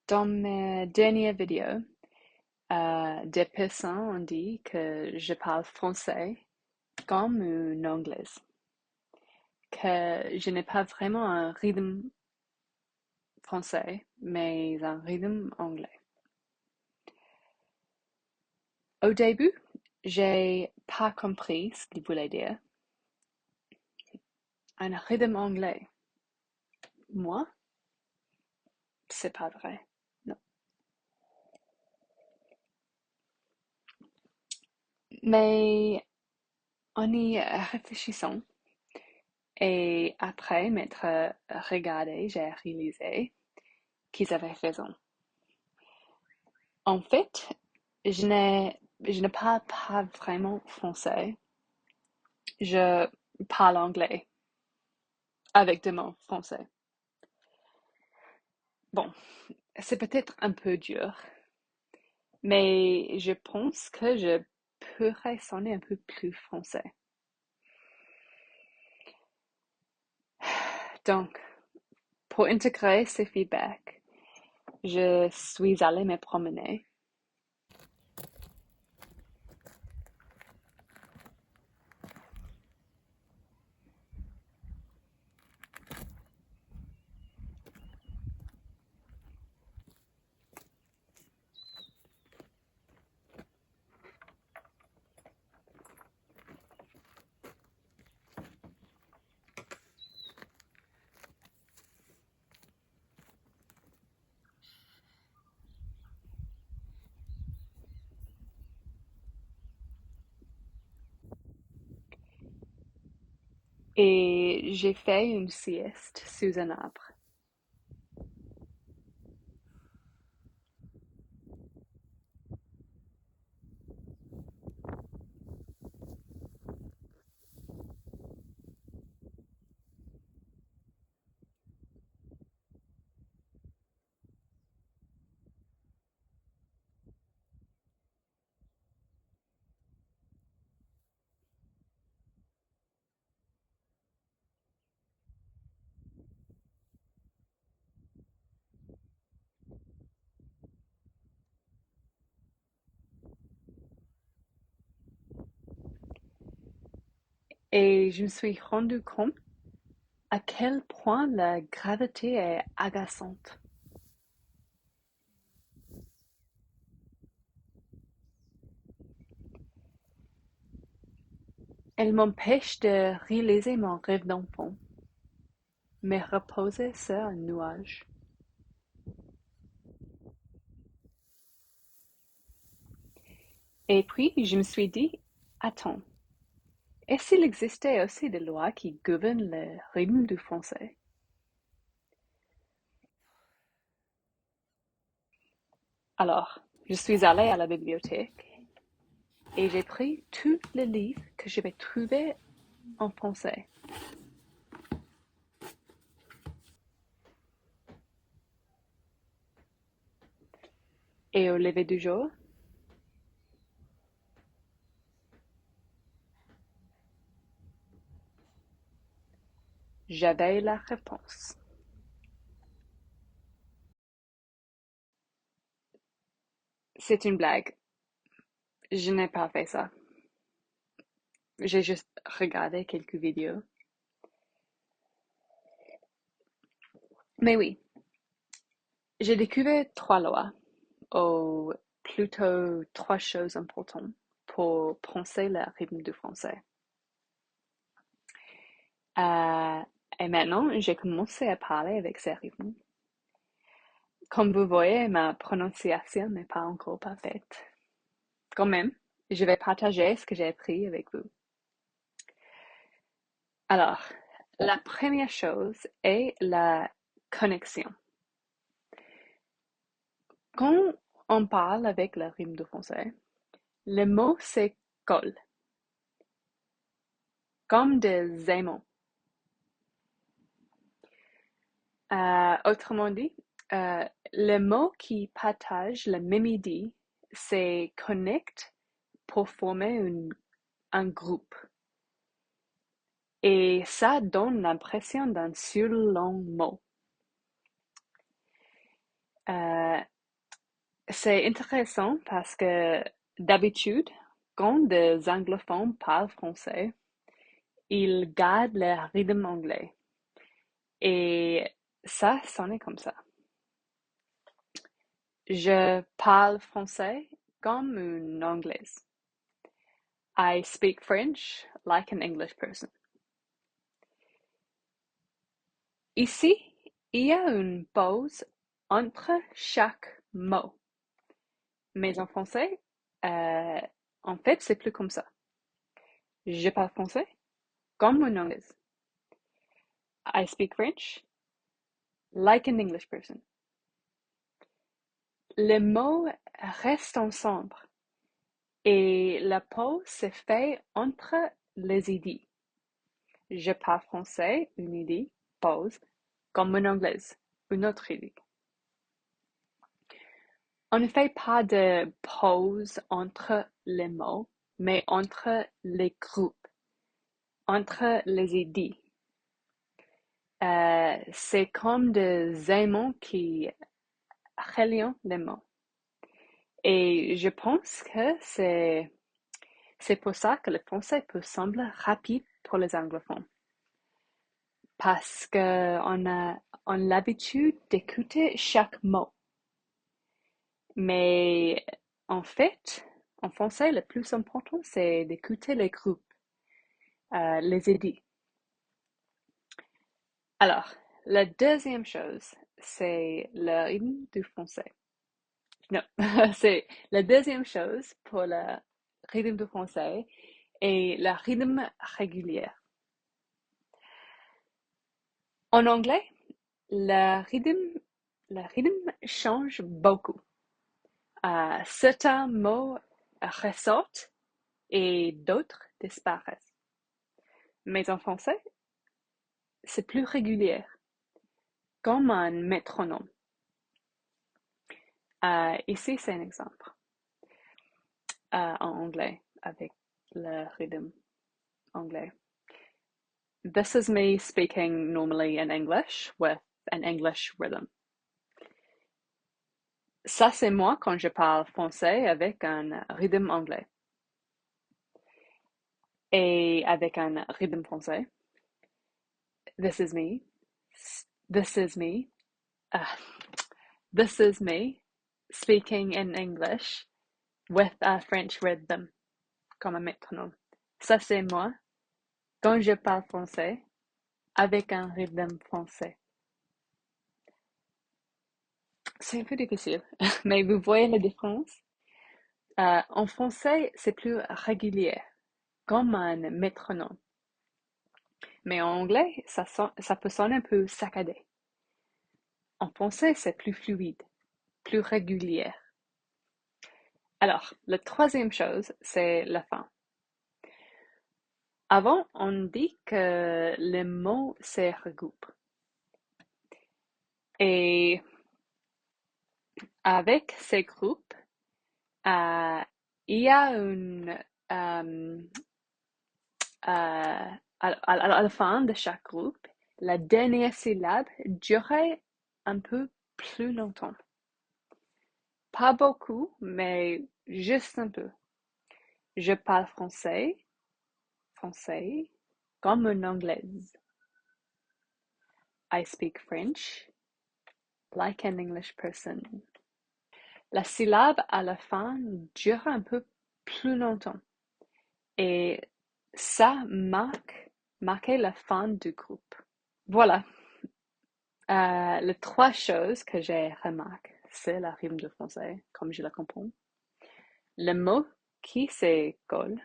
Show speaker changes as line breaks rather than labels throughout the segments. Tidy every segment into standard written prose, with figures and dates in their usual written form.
Dans mes dernières vidéos, des personnes ont dit que je parle français comme une anglaise, que je n'ai pas vraiment un rythme français, mais un rythme anglais. Au début, j'ai pas compris ce qu'il voulait dire. Un rythme anglais. Moi, c'est pas vrai. Non. Mais en y réfléchissant et après m'être regardé, j'ai réalisé qu'ils avaient raison. En fait, je ne parle pas vraiment français. Je parle anglais avec des mots français. Bon, c'est peut-être un peu dur, mais je pense que je pourrais sonner un peu plus français. Donc, pour intégrer ces feedbacks, je suis allée me promener. Et j'ai fait une sieste sous un arbre. Et je me suis rendu compte à quel point la gravité est agaçante. Elle m'empêche de réaliser mon rêve d'enfant, me reposer sur un nuage. Et puis, je me suis dit, attends, et s'il existait aussi des lois qui gouvernent le rythme du français? Alors, je suis allée à la bibliothèque et j'ai pris tous les livres que je vais trouver en français. Et au lever du jour, j'avais la réponse. C'est une blague. Je n'ai pas fait ça. J'ai juste regardé quelques vidéos. Mais oui, j'ai découvert trois lois, ou plutôt trois choses importantes pour penser le rythme du français. Euh, et maintenant, j'ai commencé à parler avec ces rythmes. Comme vous voyez, ma prononciation n'est pas encore parfaite. Quand même, je vais partager ce que j'ai appris avec vous. Alors, la première chose est la connexion. Quand on parle avec le rythme du français, le mot c'est colle, comme des aimants. Autrement dit, le mot qui partage la même idée, c'est connect pour former un groupe. Et ça donne l'impression d'un seul long mot. C'est intéressant parce que d'habitude, quand des anglophones parlent français, ils gardent le rythme anglais. Et ça sonne comme ça. Je parle français comme une anglaise. I speak French like an English person. Ici, il y a une pause entre chaque mot. Mais en français, euh, en fait, c'est plus comme ça. Je parle français comme une anglaise. I speak French like an English person. Les mots restent ensemble et la pause se fait entre les idées. Je parle français, une idée, pause, comme une anglaise, une autre idée. On ne fait pas de pause entre les mots, mais entre les groupes, entre les idées. C'est comme des aimants qui relient les mots. Et je pense que c'est pour ça que le français peut sembler rapide pour les anglophones. Parce qu'on a l'habitude d'écouter chaque mot. Mais en fait, en français, le plus important, c'est d'écouter les groupes, les idées. Alors, la deuxième chose, c'est le rythme du français. Non, c'est la deuxième chose pour le rythme du français et le rythme régulier. En anglais, le rythme change beaucoup. Certains mots ressortent et d'autres disparaissent. Mais en français, c'est plus régulier, comme un métronome. Ici, c'est un exemple en anglais avec le rythme anglais. This is me speaking normally in English with an English rhythm. Ça, c'est moi quand je parle français avec un rythme anglais. Et avec un rythme français. This is me. This is me. This is me speaking in English with a French rhythm, comme un métronome. Ça, c'est moi quand je parle français avec un rythme français. C'est un peu difficile, mais vous voyez la différence? En français, c'est plus régulier, comme un métronome. Mais en anglais, ça peut sonner un peu saccadé. En français, c'est plus fluide, plus régulier. Alors, la troisième chose, c'est la fin. Avant, on dit que les mots se regroupent. Et avec ces groupes, il y a à la fin de chaque groupe, la dernière syllabe durait un peu plus longtemps. Pas beaucoup, mais juste un peu. Je parle français, comme une anglaise. I speak French like an English person. La syllabe à la fin dure un peu plus longtemps. Et ça marquait la fin du groupe. Voilà. Les trois choses que j'ai remarquées, c'est la rime de français, comme je la comprends. Le mot qui se colle,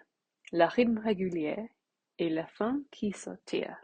la rythme régulier et la fin qui s'étire.